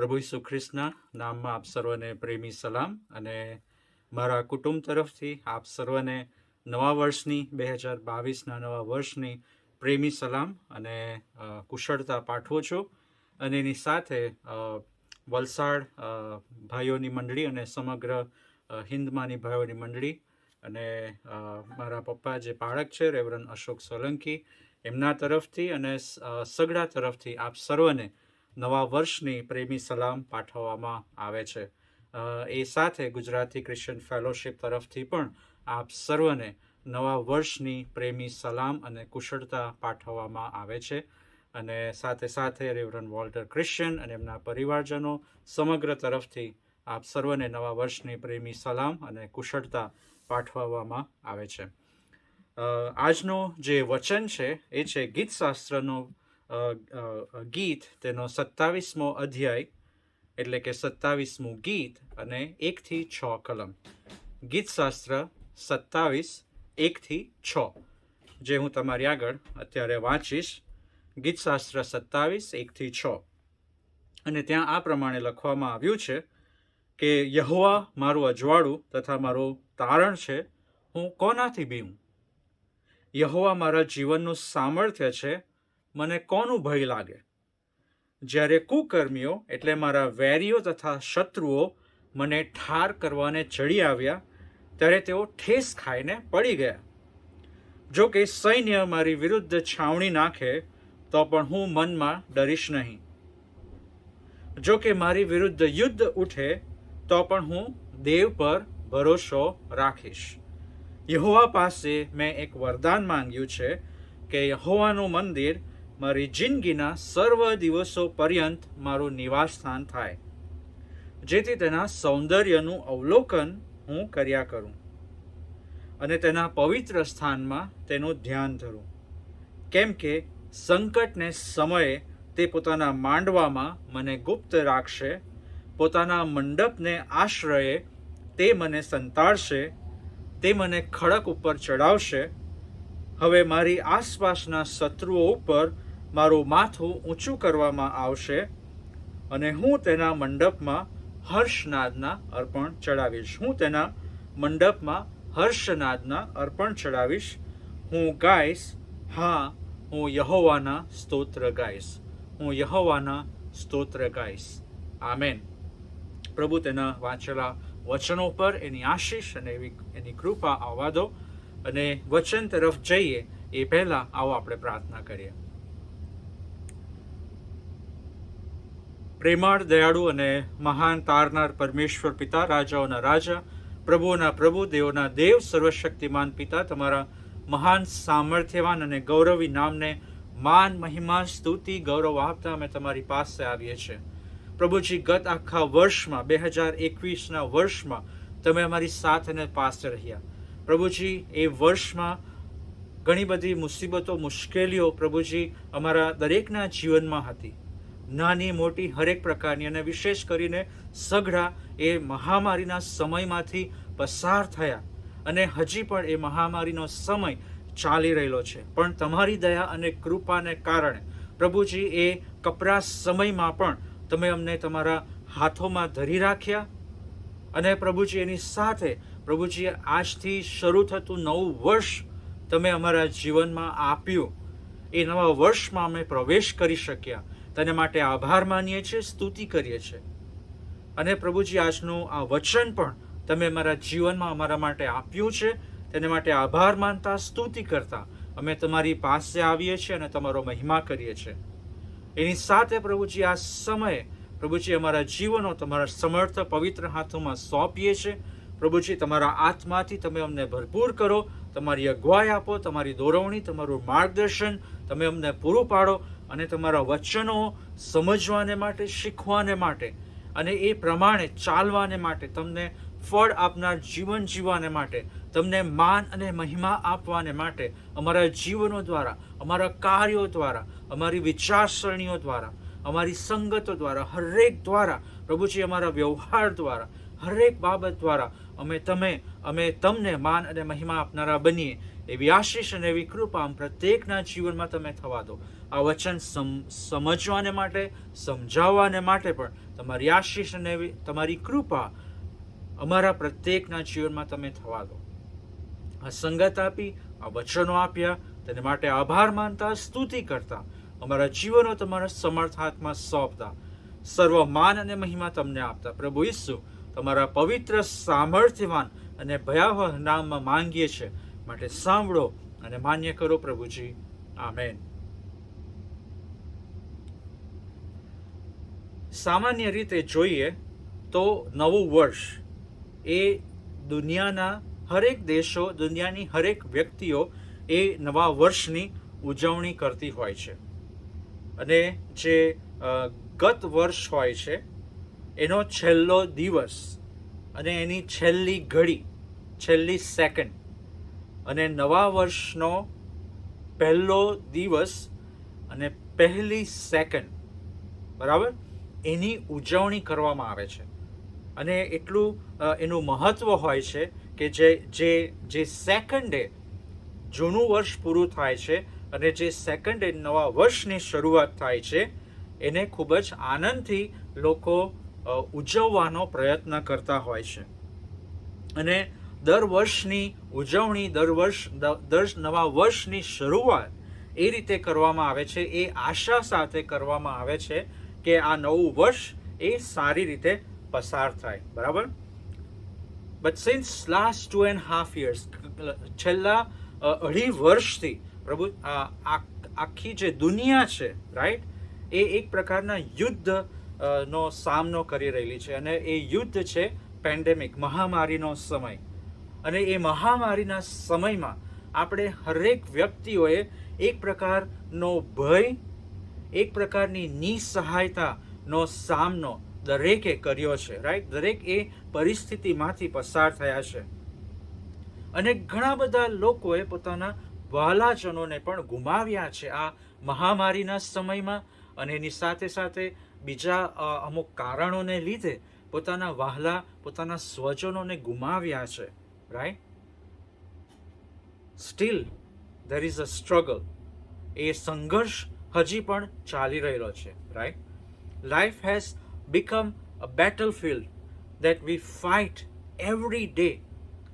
પ્રભુ ઈસુ ખ્રિસ્તના નામમાં આપ સર્વને પ્રેમી સલામ અને મારા કુટુંબ તરફથી આપ સર્વને નવા વર્ષની 2022ના નવા વર્ષની પ્રેમી સલામ અને કુશળતા પાઠવું છું. અને એની સાથે વલસાડ ભાઈઓની મંડળી અને સમગ્ર હિન્દમાની ભાઈઓની મંડળી અને મારા પપ્પા જે બાળક છે રેવરન અશોક સોલંકી એમના તરફથી અને સગડા તરફથી આપ સર્વને નવા વર્ષની પ્રેમી સલામ પાઠવવામાં આવે છે. એ સાથે ગુજરાતી ક્રિશ્ચન ફેલોશિપ તરફથી પણ આપ સર્વને નવા વર્ષની પ્રેમી સલામ અને કુશળતા પાઠવવામાં આવે છે. અને સાથે સાથે રેવરન વોલ્ટર ક્રિશ્ચન અને એમના પરિવારજનો સમગ્ર તરફથી આપ સર્વને નવા વર્ષની પ્રેમી સલામ અને કુશળતા પાઠવવામાં આવે છે. આજનો જે વચન છે એ છે ગીતશાસ્ત્રનો ગીત તેનો 27મો અધ્યાય એટલે કે 27મું ગીત અને 1 થી 6 કલમ. ગીતશાસ્ત્ર 27 1 થી 6 જે હું તમારી આગળ અત્યારે વાંચીશ. ગીતશાસ્ત્ર 27 1 થી 6 અને ત્યાં આ પ્રમાણે લખવામાં આવ્યું છે કે યહોવા મારું અજવાળું તથા મારું તારણ છે, હું કોનાથી બીવું? યહોવા મારા જીવનનું સામર્થ્ય છે, મને કોનું ભય લાગે? જ્યારે કુકર્મીઓ એટલે મારા વેરીઓ તથા શત્રુઓ મને ઠાર કરવાને ચડી આવ્યા ત્યારે તેઓ ઠેસ ખાઈને પડી ગયા. જો કે સૈન્ય મારી વિરુદ્ધ છાવણી નાખે તો પણ હું મનમાં ડરીશ નહીં. જો કે મારી વિરુદ્ધ યુદ્ધ ઉઠે તો પણ હું દેવ પર ભરોસો રાખીશ. યહોવા પાસે મેં એક વરદાન માંગ્યું છે કે યહોવાનું મંદિર મારી જિંદગીના સર્વ દિવસો પર્યંત મારું નિવાસ સ્થાન થાય, જેથી તેના સૌંદર્યનું અવલોકન હું કર્યા કરું અને તેના પવિત્ર સ્થાનમાં તેનું ધ્યાન ધરું. કેમ કે સંકટને સમયે તે પોતાના માંડવામાં મને ગુપ્ત રાખશે, પોતાના મંડપને આશ્રયે તે મને સંતાડશે, તે મને ખડક ઉપર ચડાવશે. હવે મારી આસપાસના શત્રુઓ ઉપર મારું માથું ઊંચું કરવામાં આવશે અને હું તેના મંડપમાં હર્ષનાદના અર્પણ ચડાવીશ. હું તેના મંડપમાં હર્ષનાદના અર્પણ ચડાવીશ. હું ગાઈશ, હા, હું યહોવાના સ્તોત્ર ગાઈશ. હું યહોવાના સ્તોત્ર ગાઈશ. આમેન. પ્રભુ તેના વાંચેલા વચનો પર એની આશીષ અને એની કૃપા આવવા દો. અને વચન તરફ જઈએ એ પહેલા આવો આપણે પ્રાર્થના કરીએ. પ્રેમાળ, દયાળુ અને મહાન તારનાર પરમેશ્વર પિતા, રાજાઓના રાજા, પ્રભુઓના પ્રભુ, દેવોના દેવ, સર્વશક્તિમાન પિતા, તમારા મહાન સામર્થ્યવાન અને ગૌરવી નામને માન, મહિમા, સ્તુતિ, ગૌરવ આપતા અમે તમારી પાસે આવીએ છીએ. પ્રભુજી, ગત આખા વર્ષમાં 2021ના વર્ષમાં તમે અમારી સાથે અને પાસે રહ્યા. પ્રભુજી, એ વર્ષમાં ઘણી બધી મુસીબતો, મુશ્કેલીઓ પ્રભુજી અમારા દરેકના જીવનમાં હતી, નાની મોટી હરેક પ્રકારની, અને વિશેષ કરીને સઘળા એ મહામારીના સમયમાંથી પસાર થયા અને હજી પણ એ મહામારીનો સમય ચાલી રહેલો છે. પણ તમારી દયા અને કૃપાને કારણે પ્રભુજી એ કપરા સમયમાં પણ તમે અમને તમારા હાથોમાં ધરી રાખ્યા. અને પ્રભુજી એની સાથે પ્રભુજી આજથી શરૂ થતું નવું વર્ષ તમે અમારા જીવનમાં આપ્યું. એ નવા વર્ષમાં અમે પ્રવેશ કરી શક્યા. તેને માટે આભાર માનીએ છીએ, સ્તુતિ કરીએ છીએ. અને પ્રભુજી, આજનું આ વચન પણ તમે અમારા જીવનમાં અમારા માટે આપ્યું છે. તેને માટે આભાર માનતા, સ્તુતિ કરતા અમે તમારી પાસે આવીએ છીએ અને તમારો મહિમા કરીએ છીએ. એની સાથે પ્રભુજી આ સમયે પ્રભુજી અમારા જીવનો તમારા સમર્થ પવિત્ર હાથોમાં સોંપીએ છીએ. પ્રભુજી, તમારા આત્માથી તમે અમને ભરપૂર કરો, તમારી અગવાઈ આપો, તમારી દોરવણી, તમારું માર્ગદર્શન તમે અમને પૂરું પાડો અને તમારા વચનો સમજવાને માટે, શીખવાને માટે અને એ પ્રમાણે ચાલવાને માટે, તમને ફળ આપનાર જીવન જીવવાને માટે, તમને માન અને મહિમા આપવાને માટે અમારા જીવનો દ્વારા, અમારા કાર્યો દ્વારા, અમારી વિચારસરણીઓ દ્વારા, અમારી સંગતો દ્વારા, હરેક દ્વારા પ્રભુજી, અમારા વ્યવહાર દ્વારા, હરેક બાબત દ્વારા અમે તમને માન અને મહિમા આપનારા બનીએ એવી આશીષ અને એવી કૃપા પ્રત્યેકના જીવનમાં તમે થવા દો. આ વચન સમજવાને માટે, સમજાવવાને માટે પણ તમારી આશીષ અને એવી તમારી કૃપા અમારા પ્રત્યેકના જીવનમાં તમે થવા દો. આ સંગત આપી, આ વચનો આપ્યા, તેને માટે આભાર માનતા, સ્તુતિ કરતા, અમારા જીવનો તમારા સમર્થ હાથમાં સોંપતા, સર્વ માન અને મહિમા તમને આપતા પ્રભુ ઈસુ તમારા પવિત્ર, સામર્થ્યવાન અને ભયાવહ નામમાં માંગીએ છીએ. માટે સાંભળો અને માન્ય કરો પ્રભુજી. આમેન. સામાન્ય રીતે જોઈએ તો નવું વર્ષ એ દુનિયાના હરેક દેશો, દુનિયાની હરેક વ્યક્તિઓ એ નવા વર્ષની ઉજવણી કરતી હોય છે. અને જે ગત વર્ષ હોય છે એનો છેલ્લો દિવસ અને એની છેલ્લી ઘડી, છેલ્લી સેકન્ડ, અને નવા વર્ષનો પહેલો દિવસ અને પહેલી સેકન્ડ, બરાબર, એની ઉજવણી કરવામાં આવે છે. અને એટલું એનું મહત્ત્વ હોય છે કે જે સેકન્ડે જૂનું વર્ષ પૂરું થાય છે અને જે સેકન્ડે નવા વર્ષની શરૂઆત થાય છે એને ખૂબ જ આનંદથી લોકો ઉજવવાનો પ્રયત્ન કરતા હોય છે. અને દર વર્ષની ઉજવણી, દર નવા વર્ષની શરૂઆત એ રીતે કરવામાં આવે છે, એ આશા સાથે કરવામાં આવે છે કે આ નવું વર્ષ એ સારી રીતે પસાર થાય, બરાબર. બટ સિન્સ લાસ્ટ 2.5 years, છેલ્લા 2.5 વર્ષથી પ્રભુ આખી જે દુનિયા છે, રાઈટ, એ એક પ્રકારના યુદ્ધ નો સામનો કરી રહેલી છે. અને એ યુદ્ધ છે પેન્ડેમિક, મહામારીનો સમય. અને એ મહામારીના સમયમાં આપણે હરેક વ્યક્તિઓએ એક પ્રકારનો ભય, એક પ્રકારની નિસહાયતાનો સામનો દરેકે કર્યો છે, રાઈટ. દરેક એ પરિસ્થિતિમાંથી પસાર થયા છે. અને ઘણા બધા લોકોએ પોતાના વહાલાજનોને પણ ગુમાવ્યા છે આ મહામારીના સમયમાં. અને એની સાથે સાથે બીજા અમુક કારણોને લીધે પોતાના વહાલા, પોતાના સ્વજનોને ગુમાવ્યા છે, right. Steel there is a struggle. એ સંઘર્ષ હજી પણ ચાલી રહેલો છે, right. Life has become a battlefield that we fight every day.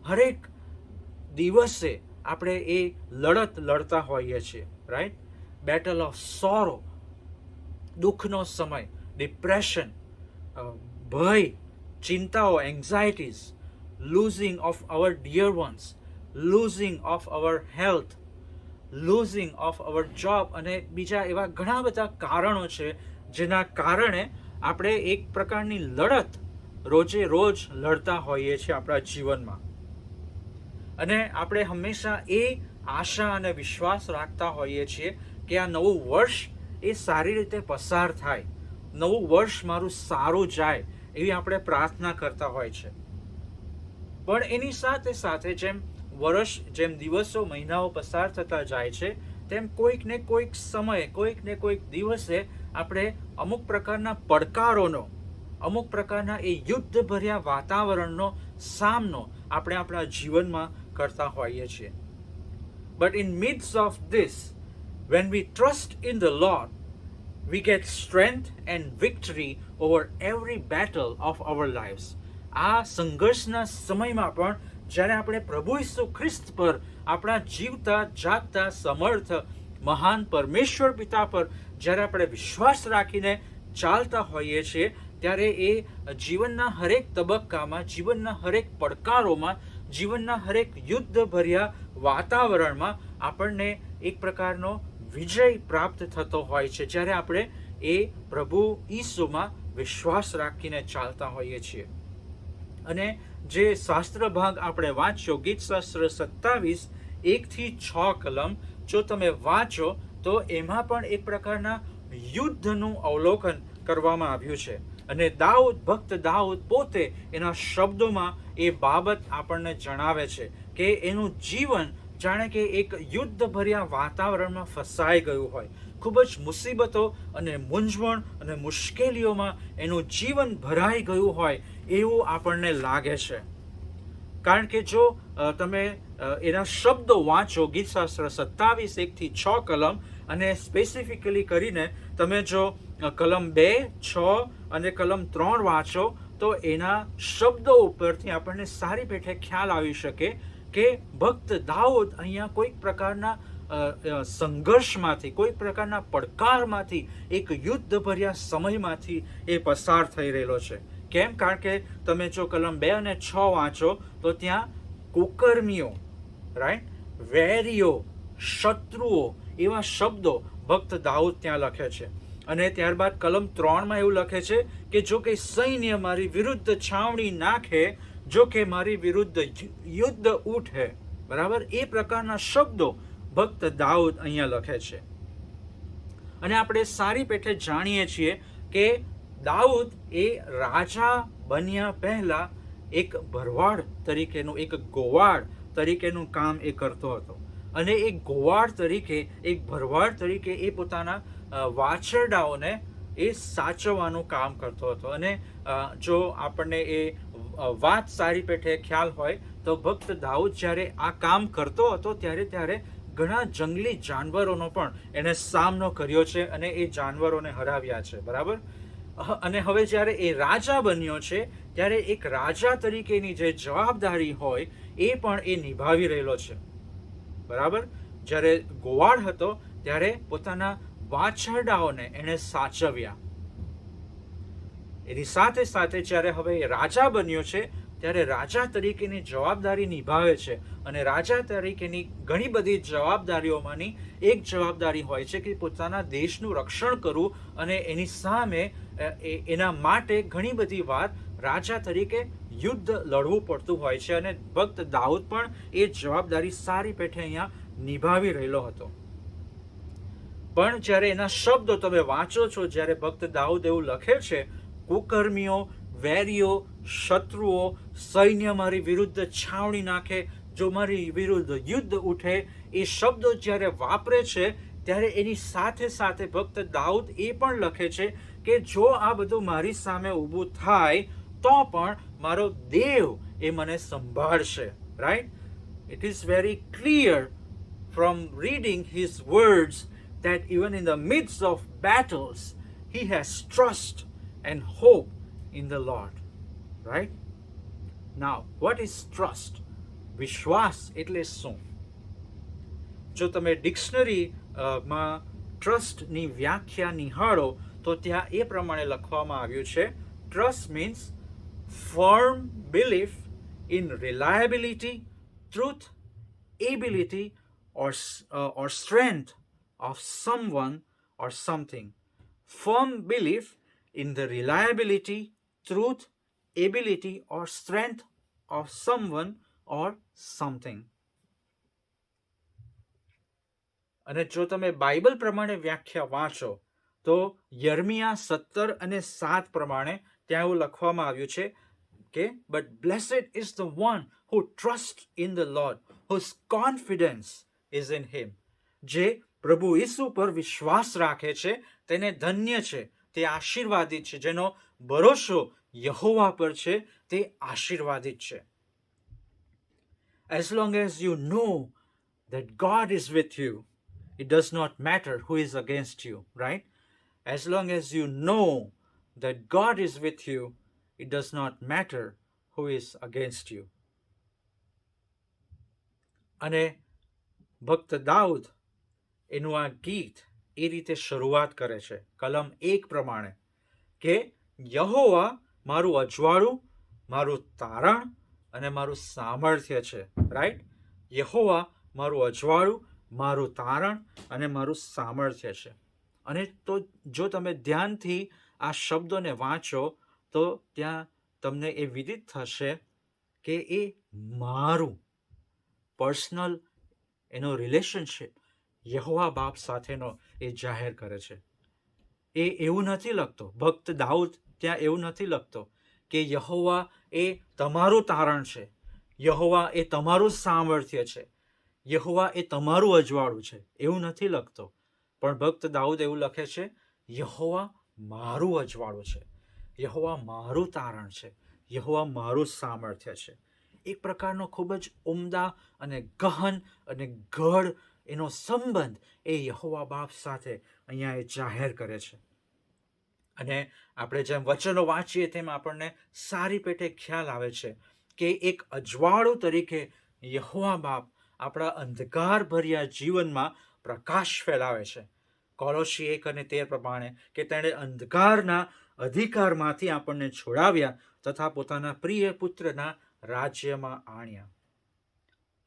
હરેક દિવસે આપણે એ લડત લડતા હોઈએ છીએ, રાઈટ. બેટલ ઓફ સોરો, દુઃખનો સમય, ડિપ્રેશન, ભય, ચિંતાઓ, એન્ઝાયટીઝ, losing of our dear ones, losing of our health, losing of our job, અને બીજા એવા ઘણા બધા કારણો છે જેના કારણે આપણે એક પ્રકારની લડત રોજે રોજ લડતા હોઈએ છીએ આપણા જીવનમાં. અને આપણે હંમેશા એ આશા અને વિશ્વાસ રાખતા હોઈએ છીએ કે આ નવું વર્ષ એ સારી રીતે પસાર થાય, નવું વર્ષ મારું સારું જાય, એવી આપણે પ્રાર્થના કરતા હોય છે. પણ એની સાથે સાથે જેમ દિવસો, મહિનાઓ પસાર થતા જાય છે, તેમ કોઈક ને કોઈક સમયે, કોઈક ને કોઈક દિવસે આપણે અમુક પ્રકારના પડકારોનો, અમુક પ્રકારના એ યુદ્ધભર્યા વાતાવરણનો સામનો આપણે આપણા જીવનમાં કરતા હોઈએ છીએ. But in midst of this, when we trust in the Lord, we get strength and victory over every battle of our lives. આ સંઘર્ષના સમયમાં પણ જ્યારે આપણે પ્રભુ ઈસુ ખ્રિસ્ત પર, આપણા જીવતા જાગતા સમર્થ મહાન પરમેશ્વર પિતા પર જ્યારે આપણે વિશ્વાસ રાખીને ચાલતા હોઈએ છીએ, ત્યારે એ જીવનના હરેક તબક્કામાં, જીવનના હરેક પડકારોમાં, જીવનના હરેક યુદ્ધભર્યા વાતાવરણમાં આપણને એક પ્રકારનો વિજય પ્રાપ્ત થતો હોય છે જ્યારે આપણે એ પ્રભુ ઈસુમાં વિશ્વાસ રાખીને ચાલતા હોઈએ છીએ. અને જે શાસ્ત્ર ભાગ આપણે વાંચ્યો, ગીતશાસ્ત્ર 27:1-6 કલમ જો તમે વાંચો તો એમાં પણ એક પ્રકારના યુદ્ધનું અવલોકન કરવામાં આવ્યું છે. અને ભક્ત દાઉદ પોતે એના શબ્દોમાં એ બાબત આપણને જણાવે છે કે એનું જીવન જાણે કે એક યુદ્ધભર્યા વાતાવરણમાં ફસાઈ ગયું હોય, ખૂબ જ મુસીબતો અને મૂંઝવણ અને મુશ્કેલીઓમાં એનું જીવન ભરાઈ ગયું હોય એવું આપણને લાગે છે. કારણ કે જો તમે એના શબ્દો વાંચો. ગીતશાસ્ત્ર 27 1-6 કલમ, અને સ્પેસિફિકલી કરીને તમે જો કલમ 2, 6 અને કલમ 3 વાંચો તો એના શબ્દો ઉપરથી આપણને સારી પેઠે ખ્યાલ આવી શકે કે ભક્ત દાઉદ અહીંયા કોઈક પ્રકારના સંઘર્ષમાંથી, કોઈક પ્રકારના પડકારમાંથી, એક યુદ્ધભર્યા સમયમાંથી એ પસાર થઈ રહેલો છે. કેમ? કારણ કે તમે જો કલમ 2 અને 6 વાંચો તો ત્યાં કુકર્મીઓ, રાઈટ, વેરીઓ, શત્રુઓ, એવા શબ્દો ભક્ત દાઉદ ત્યાં લખે છે. અને ત્યારબાદ કલમ 3માં એવું લખે છે કે જો કે સૈન્ય મારી વિરુદ્ધ છાવણી નાખે, જો કે મારી વિરુદ્ધ યુદ્ધ ઉઠે, બરાબર, એ પ્રકારના શબ્દો ભક્ત દાઉદ અહીંયા લખે છે. અને આપણે સારી પેઠે જાણીએ છીએ કે દાઉદ એ રાજા બન્યા પહેલા એક ભરવાડ તરીકેનું, એક ગોવાળ તરીકેનું કામ એ કરતો હતો. અને એક ગોવાળ તરીકે, એક ભરવાડ તરીકે એ પોતાના વાછરડાઓને એ સાચવવાનું કામ કરતો હતો. અને જો આપણને એ વાત સારી પેઠે ખ્યાલ હોય તો ભક્ત દાઉદ જ્યારે આ કામ કરતો હતો ત્યારે ઘણા જંગલી જાનવરોનો પણ એને સામનો કર્યો છે અને એ જાનવરોને હરાવ્યા છે, બરાબર. અને હવે જ્યારે એ રાજા બન્યો છે ત્યારે એક રાજા તરીકેની જે જવાબદારી હોય એ પણ એ નિભાવી રહેલો છે, બરાબર. જ્યારે ગોવાળ હતો ત્યારે પોતાના વાછરડાઓને એણે સાચવ્યા. એની સાથે સાથે જ્યારે હવે રાજા બન્યો છે ત્યારે રાજા તરીકેની જવાબદારી નિભાવે છે. અને રાજા તરીકેની ઘણી બધી જવાબદારીઓમાંની એક જવાબદારી હોય છે કે પોતાના દેશનું રક્ષણ કરવું, અને એની સામે એના માટે ઘણી બધી વાર રાજા તરીકે યુદ્ધ લડવું પડતું હોય છે. અને ભક્ત દાઉદ પણ એ જવાબદારી સારી પેઠે અહીંયા નિભાવી રહેલો હતો. પણ જ્યારે એના શબ્દો તમે વાંચો છો, જ્યારે ભક્ત દાઉદ એવું લખે છે, કુકર્મીઓ, વેરીઓ, શત્રુઓ, સૈન્ય મારી વિરુદ્ધ છાવણી નાખે, જો મારી વિરુદ્ધ યુદ્ધ ઉઠે, એ શબ્દો જ્યારે વાપરે છે ત્યારે એની સાથે સાથે ભક્ત દાઉદ એ પણ લખે છે કે જો આ બધું મારી સામે ઊભું થાય તો પણ મારો દેવ એ મને સંભાળશે, right. It is very clear from reading his words that even in the midst of battles he has trust and hope in the Lord, right? Now, what is trust? વિશ્વાસ એટલે શું? જો તમે ડિક્શનરીમાં ટ્રસ્ટની વ્યાખ્યા નિહાળો તો ત્યાં એ પ્રમાણે લખવામાં આવ્યું છે, trust means firm belief in reliability, truth, ability, or strength of someone or something. Firm belief in the reliability, truth, ability, or strength of someone or something. અને જો તમે બાઇબલ પ્રમાણે વ્યાખ્યા વાંચો તો યર્મિયા 17 અને 7 પ્રમાણે ત્યાં એવું લખવામાં આવ્યું છે કે but blessed is the one who trusts in the Lord, whose confidence is in him. જે પ્રભુ ઈસુ પર વિશ્વાસ રાખે છે તેને ધન્ય છે, તે આશીર્વાદિત છે. જેનો ભરોસો યહોવા પર છે તે આશીર્વાદિત છે. As long as you know that God is with you, it does not matter who is against you, right? As long as you know that God is with you, it does not matter who is against you. અને ભક્ત દાઉદ એનું આ ગીત એ રીતે શરૂઆત કરે છે કલમ 1 પ્રમાણે કે યહોવા મારું અજવાળું, મારું તારણ અને મારું સામર્થ્ય છે, રાઈટ. યહોવા મારું અજવાળું, મારું તારણ અને મારું સામર્થ્ય છે. અને તો જો તમે ધ્યાનથી આ શબ્દોને વાંચો તો ત્યાં તમને એ વિદિત થશે કે એ મારું પર્સનલ એનો રિલેશનશિપ યહોવા બાપ સાથેનો એ જાહેર કરે છે. એ એવું નથી લખતો, ભક્ત દાઉદ ત્યાં એવું નથી લખતો કે યહોવા એ તમારું તારણ છે, યહોવા એ તમારું સામર્થ્ય છે, યહોવા એ તમારું અજવાળું છે, એવું નથી લખતો. પણ ભક્ત દાઉદ એવું લખે છે, યહોવા મારું અજવાળું છે, યહોવા મારું તારણ છે, યહોવા મારું સામર્થ્ય છે. એક પ્રકારનો ખૂબ જ ઉમદા અને ગહન અને ગઢ એનો સંબંધ એ યહોવા બાપ સાથે અહીંયા એ જાહેર કરે છે. અને આપણે જેમ વચનો વાંચીએ તેમ આપણને સારી પેટે ખ્યાલ આવે છે કે એક અજવાળું તરીકે યહોવા બાપ આપણા અંધકાર ભર્યા જીવનમાં પ્રકાશ ફેલાવે છે. કોલોસી 1:13 પ્રમાણે કે તેણે અંધકારના અધિકારમાંથી આપણને છોડાવ્યા તથા પોતાના પ્રિય પુત્રના રાજ્યમાં આણ્યા.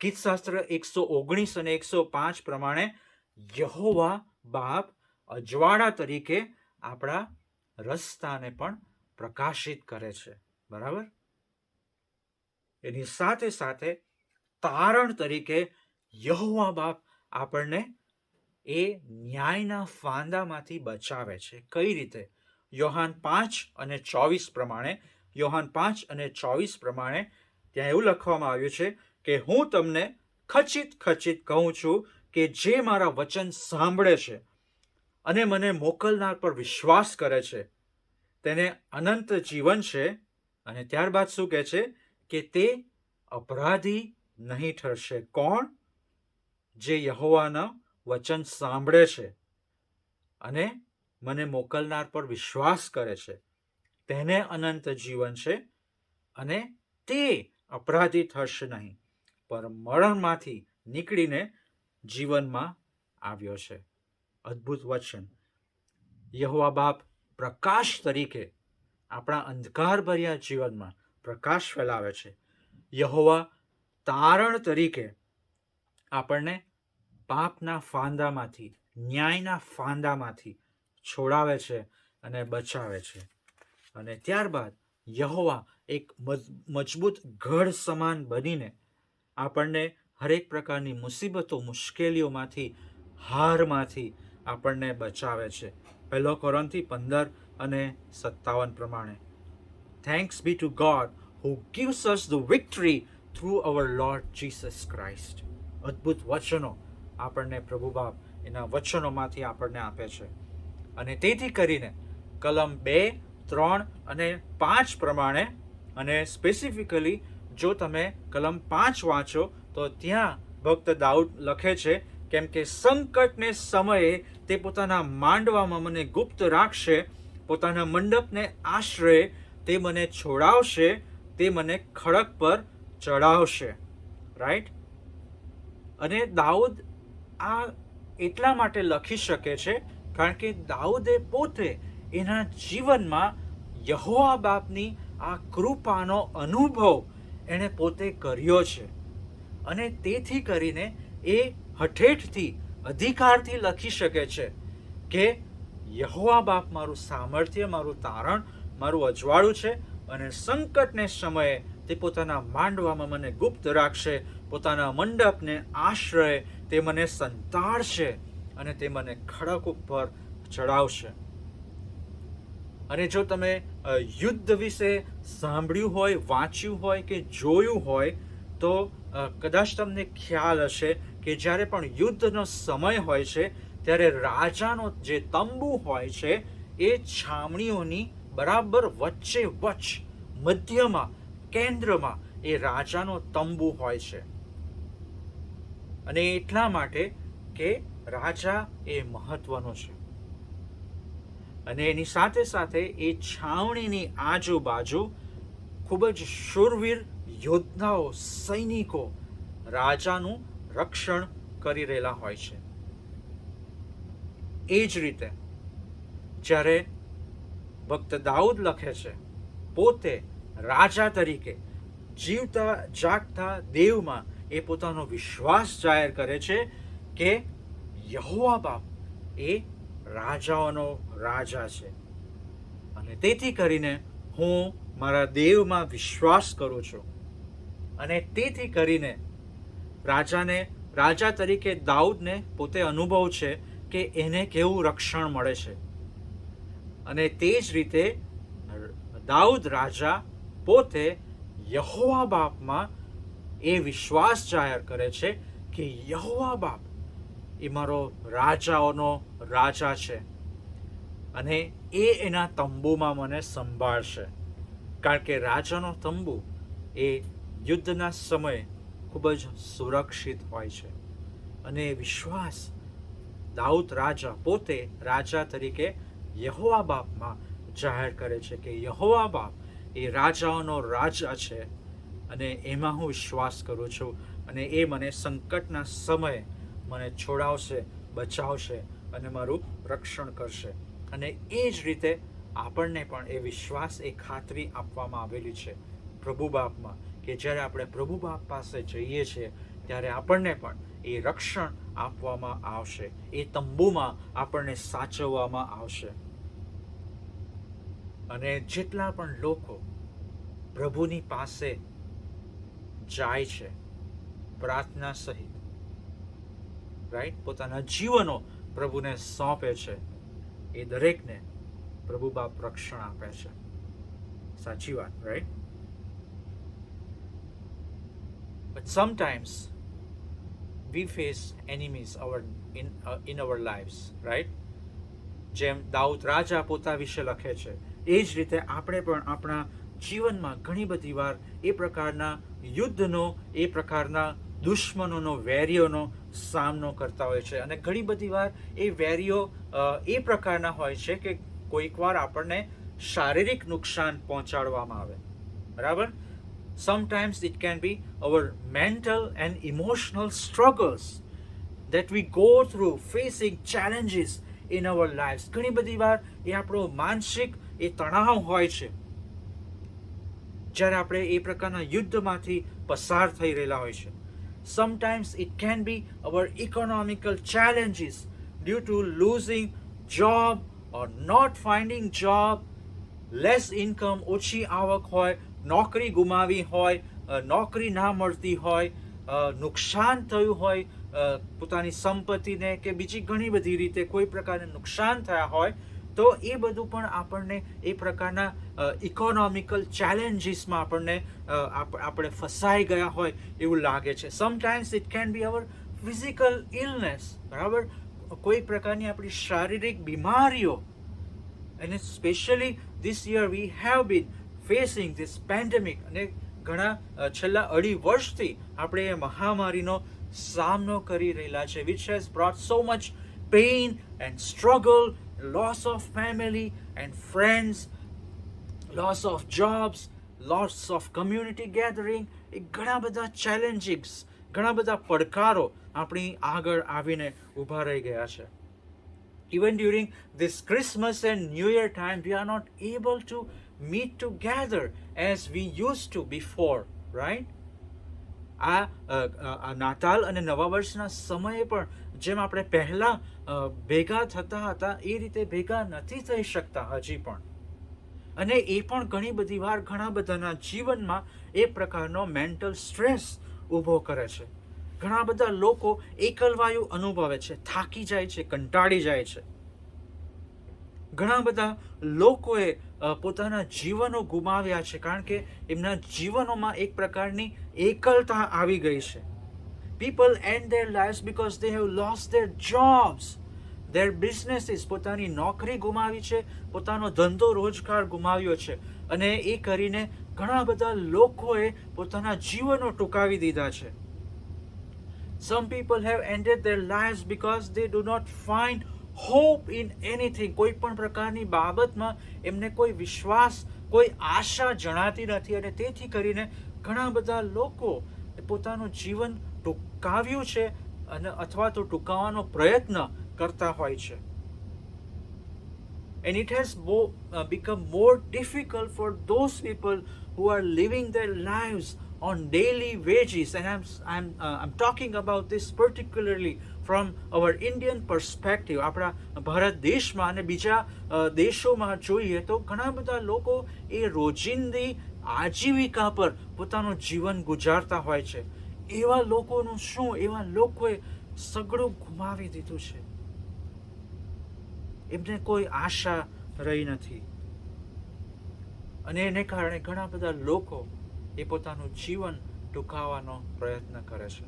ગીતશાસ્ત્ર 119 અને 105 પ્રમાણે યહોવા બાપ અજવાળા તરીકે આપણા રસ્તાને પણ પ્રકાશિત કરે છે. બરાબર? એની સાથે સાથે તારણ તરીકે યહોવા બાપ આપણને એ ન્યાયના ફાંદામાંથી બચાવે છે. કઈ રીતે? યોહાન 5:24 પ્રમાણે ત્યાં એવું લખવામાં આવ્યું છે કે હું તમને ખચિત કહું છું કે જે મારા વચન સાંભળે છે અને મને મોકલનાર પર વિશ્વાસ કરે છે તેને અનંત જીવન છે. અને ત્યારબાદ શું કહે છે કે તે અપરાધી નહીં ઠરશે. કોણ? જે યહોવાના વચન સાંભળે છે અને મને મોકલનાર પર વિશ્વાસ કરે છે તેને અનંત જીવન છે અને તે અપરાધી થશે નહીં, પણ મરણમાંથી નીકળીને જીવનમાં આવ્યો છે. અદ્ભુત વચન. યહોવા બાપ પ્રકાશ તરીકે આપણા અંધકાર ભર્યા જીવનમાં પ્રકાશ ફેલાવે છે. યહોવા તારણ તરીકે આપણને પાપના ફાંદામાંથી, ન્યાયના ફાંદામાંથી છોડાવે છે અને બચાવે છે. અને ત્યારબાદ યહોવા એક મજબૂત ગઢ સમાન બનીને આપણને હરેક પ્રકારની મુસીબતો, મુશ્કેલીઓમાંથી, હારમાંથી આપણને બચાવે છે. 1 કોરિન્થી 15:57 પ્રમાણે thanks be to God who gives us the victory through our Lord Jesus Christ. અદ્ભુત વચનો આપણને પ્રભુ બાપ એના વચનોમાંથી આપણને આપે છે. અને તેથી કરીને કલમ 2, 3 અને 5 પ્રમાણે, અને સ્પેસિફિકલી જો તમે કલમ 5 વાંચો તો ત્યાં ભક્ત દાઉદ લખે છે કેમ કે સંકટને સમયે તે પોતાના માંડવામાં મને ગુપ્ત રાખશે, પોતાના મંડપને આશ્રય તે મને છોડાવશે, તે મને ખડક પર ચડાવશે. રાઈટ? અને દાઉદ આ એટલા માટે લખી શકે છે કારણ કે દાઉદે પોતે એના જીવનમાં યહોવા બાપની આ કૃપાનો અનુભવ એણે પોતે કર્યો છે. અને તેથી કરીને એ હઠેઠથી, અધિકારથી લખી શકે છે કે યહોવા બાપ મારું સામર્થ્ય, મારું તારણ, મારું અજવાળું છે અને સંકટને સમયે તે પોતાના માંડવામાં મને ગુપ્ત રાખશે, પોતાના મંડપને આશ્રય તે મને સંતાડશે અને તે મને ખડક ઉપર ચડાવશે. અને જો તમે યુદ્ધ વિશે સાંભળ્યું હોય, વાંચ્યું હોય કે જોયું હોય તો કદાચ તમને ખ્યાલ હશે કે જ્યારે પણ યુદ્ધનો સમય હોય છે ત્યારે રાજાનો જે તંબુ હોય છે એ છાવણીઓની બરાબર વચ્ચે મધ્યમાં, કેન્દ્રમાં એ રાજાનો તંબુ હોય છે. અને એટલા માટે કે રાજા એ મહત્વનો છે. અને એની સાથે સાથે એ છાવણીની આજુબાજુ ખૂબ જ શૂરવીર યોદ્ધાઓ, સૈનિકો રાજાનું રક્ષણ કરી રહેલા હોય છે. એ જ રીતે જ્યારે ભક્ત દાઉદ લખે છે, પોતે રાજા તરીકે જીવતા જાગતા દેવમાં એ પોતાનો વિશ્વાસ જાહેર કરે છે કે યહોવા બાપ એ રાજાઓનો રાજા છે. અને તેથી કરીને હું મારા દેવમાં વિશ્વાસ કરું છું. અને તેથી કરીને રાજા તરીકે દાઉદને પોતે અનુભવ છે કે એને કેવું રક્ષણ મળે છે. અને તે જ રીતે દાઉદ રાજા પોતે યહોવા બાપમાં એ વિશ્વાસ જાહેર કરે છે કે યહોવા બાપ એ મારો રાજાઓનો રાજા છે અને એ એના તંબુમાં મને સંભાળશે. કારણ કે રાજાનો તંબુ એ યુદ્ધના સમયે ખૂબ જ સુરક્ષિત હોય છે. અને વિશ્વાસ દાઉદ રાજા પોતે રાજા તરીકે યહોવા બાપમાં જાહેર કરે છે કે યહોવા બાપ એ રાજાઓનો રાજા છે અને એમાં હું વિશ્વાસ કરું છું અને એ મને સંકટના સમયે મને છોડાવશે, બચાવશે અને મારું રક્ષણ કરશે. અને એ જ રીતે આપણને પણ એ વિશ્વાસ, એ ખાતરી આપવામાં આવેલી છે પ્રભુ બાપમાં, કે જ્યારે આપણે પ્રભુ બાપ પાસે જઈએ છીએ ત્યારે આપણને પણ એ રક્ષણ આપવામાં આવશે, એ તંબુમાં આપણને સાચવવામાં આવશે. અને જેટલા પણ લોકો પ્રભુની પાસે જાય છે પ્રાર્થના સહિત, રાઈટ, પોતાના જીવનો પ્રભુને સોંપે છે, એ દરેકને પ્રભુ બાપ રક્ષણ આપે છે. સાચી વાત, right? But sometimes we face enemies in our lives, right? જેમ દાઉદ રાજા પોતા વિશે લખે છે એ જ રીતે આપણે પણ આપણા જીવનમાં ઘણી બધી વાર એ પ્રકારના યુદ્ધનો, એ પ્રકારના દુશ્મનોનો, વેરીઓનો સામનો કરતા હોય છે. અને ઘણી બધી વાર એ વેરીઓ એ પ્રકારના હોય છે કે કોઈક વાર આપણને શારીરિક નુકસાન પહોંચાડવામાં આવે, બરાબર? Sometimes it can be our mental and emotional struggles that we go through facing challenges in our lives. ઘણી બધી વાર એ આપણો માનસિક એ તણાવ હોય છે જ્યારે આપણે એ પ્રકારના યુદ્ધમાંથી પસાર થઈ રહેલા હોય છે. Sometimes it can be our economical challenges due to losing job or not finding job, less income, ઓછી આવક હોય, નોકરી ગુમાવી હોય, નોકરી ના મળતી હોય, નુકસાન થયું હોય પોતાની સંપત્તિને કે બીજી ઘણી બધી રીતે કોઈ પ્રકારનું નુકસાન થયા હોય, તો એ બધું પણ આપણને એ પ્રકારના ઇકોનોમિકલ ચેલેન્જીસમાં આપણે ફસાઈ ગયા હોય એવું લાગે છે. Sometimes it can be our physical illness, બરાબર, કોઈ પ્રકારની આપણી શારીરિક બીમારીઓ. અને specially this year we have been facing this pandemic, અને ઘણા છેલ્લા 2.5 વર્ષથી આપણે એ મહામારીનો સામનો કરી રહેલા છે, which has brought so much pain and struggle, loss of family and friends, loss of jobs, loss of community gathering. એ ઘણા બધા ચેલેન્જીસ, ઘણા બધા પડકારો આપણી આગળ આવીને ઊભા રહી ગયા છે. Even during this Christmas and New Year time, we are not able to meet together as we used to before, right? આ નાતાલ અને નવા વર્ષના સમયે પણ જેમ આપણે પહેલા ભેગા થતા હતા એ રીતે ભેગા નથી થઈ શકતા હજી પણ. અને એ પણ ઘણી બધી વાર ઘણા બધાના જીવનમાં એ પ્રકારનો મેન્ટલ સ્ટ્રેસ ઊભો કરે છે. ઘણા બધા લોકો એકલવાયુ અનુભવે છે, થાકી જાય છે, કંટાળી જાય છે. ઘણા બધા લોકોએ પોતાના જીવનો ગુમાવ્યા છે કારણ કે એમના જીવનોમાં એક પ્રકારની એકલતા આવી ગઈ છે. People end their lives because they have lost their jobs, their businesses. પોતાની નોકરી ગુમાવી છે, પોતાનો ધંધો રોજગાર ગુમાવ્યો છે, અને એ કરીને ઘણા બધા લોકોએ પોતાના જીવનો ટૂંકાવી દીધા છે. Some people have ended their lives because they do not find hope in anything. કોઈ પણ પ્રકારની બાબતમાં એમને કોઈ વિશ્વાસ, કોઈ આશા જણાતી નથી, અને તેથી કરીને ઘણા બધા લોકો પોતાનું જીવન ટૂંકાવ્યું છે અને અથવા તો ટૂંકાવવાનો પ્રયત્ન કરતા હોય છે. And it has become more difficult for those people who are living their lives on daily wages. And I'm talking about this particularly from our Indian perspective. આપણા ભારત દેશમાં અને બીજા દેશોમાં જોઈએ તો ઘણા બધા લોકો એ રોજિંદી આજીવિકા પર પોતાનું જીવન ગુજારતા હોય છે. એવા લોકોનું શું? એવા લોકોએ સગળું ગુમાવી દીધું છે, એમને કોઈ આશા રહી નથી, અને એને કારણે ઘણા બધા લોકો એ પોતાનું જીવન ટૂંકાવવાનો પ્રયત્ન કરે છે.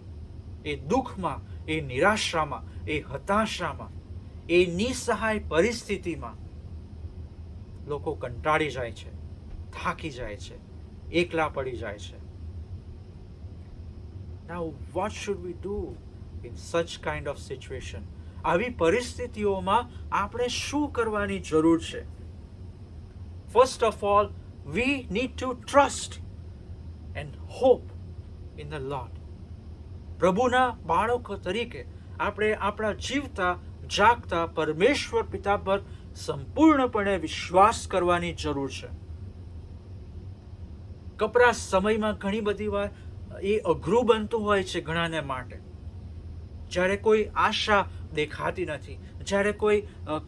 એ દુઃખમાં, એ નિરાશામાં, એ હતાશામાં, એ નિસહાય પરિસ્થિતિમાં લોકો કંટાળી જાય છે, થાકી જાય છે, એકલા પડી જાય છે. Now, what should we do in such kind of situation? આવી પરિસ્થિતિઓમાં આપણે શું કરવાની જરૂર છે? First of all, we need to trust and hope in the Lord. પ્રભુના બાળકો તરીકે આપણે આપણા જીવતા જાગતા પરમેશ્વર પિતા પર સંપૂર્ણપણે વિશ્વાસ કરવાની જરૂર છે. કપરા સમયમાં ઘણી બધી વાર એ અઘરું બનતું હોય છે ઘણાને માટે, જ્યારે કોઈ આશા દેખાતી નથી, જ્યારે કોઈ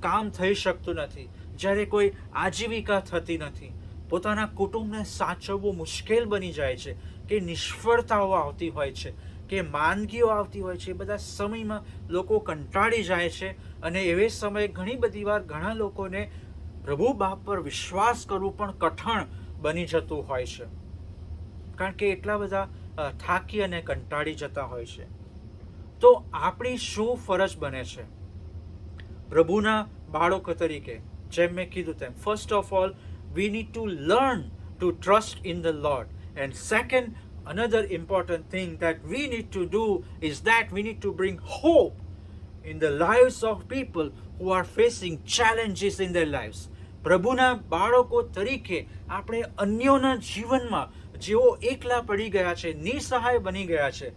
કામ થઈ શકતું નથી, જ્યારે કોઈ આજીવિકા થતી નથી, પોતાના કુટુંબને સાચવવું મુશ્કેલ બની જાય છે, કે નિષ્ફળતાઓ આવતી હોય છે, કે માંદગીઓ આવતી હોય છે. એ બધા સમયમાં લોકો કંટાળી જાય છે અને એવે સમયે ઘણી બધી વાર ઘણા લોકોને પ્રભુ બાપ પર વિશ્વાસ કરવું પણ કઠણ બની જતું હોય છે, કારણ કે એટલા બધા થાકી અને કંટાળી જતા હોય છે. તો આપણી શું ફરજ બને છે પ્રભુના બાળકો તરીકે? જેમ મેં કીધું તેમ, first of all we need to learn to trust in the Lord. And second, another important thing that we need to do is that we need to bring hope in the lives of people who are facing challenges in their lives. પ્રભુના બાળકો તરીકે આપણે અન્યોના જીવનમાં જેઓ એકલા પડી ગયા છે, નિસહાય બની ગયા છે,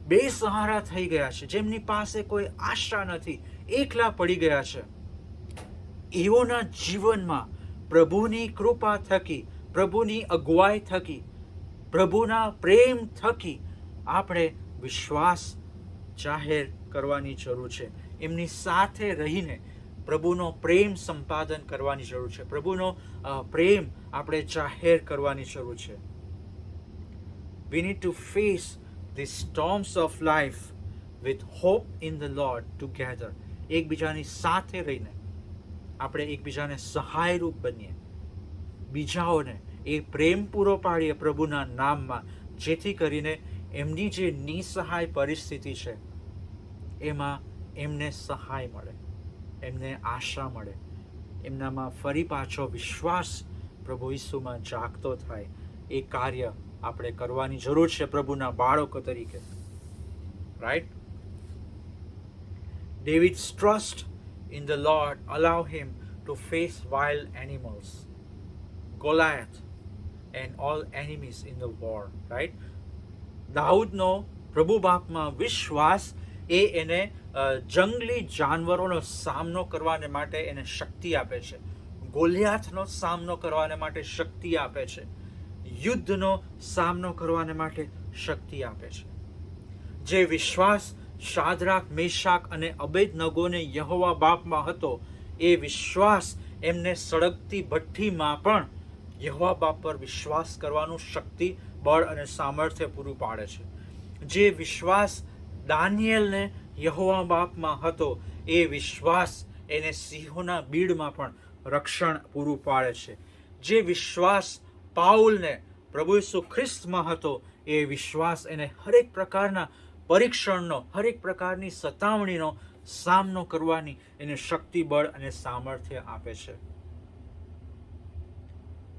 બેસહારા થઈ ગયા છે, જેમની પાસે કોઈ આશા નથી, એકલા પડી ગયા છે, એઓના જીવનમાં પ્રભુની કૃપા થકી, પ્રભુની અગુવાઈ થકી, પ્રભુના પ્રેમ થકી આપણે વિશ્વાસ જાહેર કરવાની જરૂર છે. એમની સાથે રહીને પ્રભુનો પ્રેમ સંપાદન કરવાની જરૂર છે, પ્રભુનો પ્રેમ આપણે જાહેર કરવાની જરૂર છે. We need to face the storms of life with hope in the Lord together. એકબીજાની સાથે રહીને આપણે એકબીજાને સહાયરૂપ બનીએ, બીજાઓને એ પ્રેમ પૂરો પાડીએ પ્રભુના નામમાં, જેથી કરીને એમની જે નિસહાય પરિસ્થિતિ છે એમાં એમને સહાય મળે, એમને આશા મળે, એમનામાં ફરી પાછો વિશ્વાસ પ્રભુ ઈસુમાં જાગતો થાય. એ કાર્ય આપણે કરવાની જરૂર છે પ્રભુના બાળકો તરીકે. Right? David's trust in the Lord allow him to face wild animals, Goliath, and all enemies in the war. Right? દાઉદનો પ્રભુ બાપમાં વિશ્વાસ એ એને જંગલી જાનવરોનો સામનો કરવાને માટે એને શક્તિ આપે છે, ગોલિયાથનો સામનો કરવાને માટે શક્તિ આપે છે, યુદ્ધનો સામનો કરવાને માટે શક્તિ આપે છે. જે વિશ્વાસ શાદ્રાક, મેશાક અને અબેદનગોને યહોવા બાપમાં હતો, એ વિશ્વાસ એમને સળગતી ભઠ્ઠીમાં પણ યહોવા બાપ પર વિશ્વાસ કરવાનું શક્તિ, બળ અને સામર્થ્ય પૂરું પાડે છે. જે વિશ્વાસ દાનિયેલને યહોવા બાપમાં હતો, એ વિશ્વાસ એને સિંહોના બીડમાં પણ રક્ષણ પૂરું પાડે છે. જે વિશ્વાસ પાઉલને પ્રભુ ઈસુ ખ્રિસ્તમાં હતો, એ વિશ્વાસ એને હરેક પ્રકારના પરીક્ષણનો, હરેક પ્રકારની સતાવણીનો સામનો કરવાની એને શક્તિ, બળ અને સામર્થ્ય આપે છે.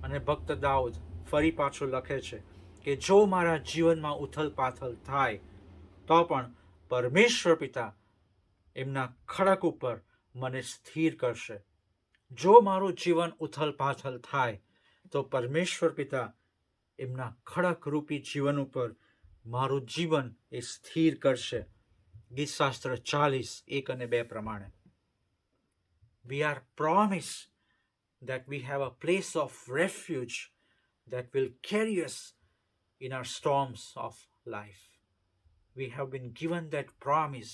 અને ભક્ત દાઉદ ફરી પાછું લખે છે કે જો મારા જીવનમાં ઉથલ પાથલ થાય તો પણ પરમેશ્વર પિતા એમના ખડક ઉપર મને સ્થિર કરશે. જો મારું જીવન ઉથલ પાથલ થાય તો પરમેશ્વર પિતા એમના ખડક રૂપી જીવન ઉપર મારું જીવન એ સ્થિર કરશે. ગીતશાસ્ત્ર 40:1-2 પ્રમાણે. We are promised that we have a place of refuge that will carry us in our storms of life. We have been given that promise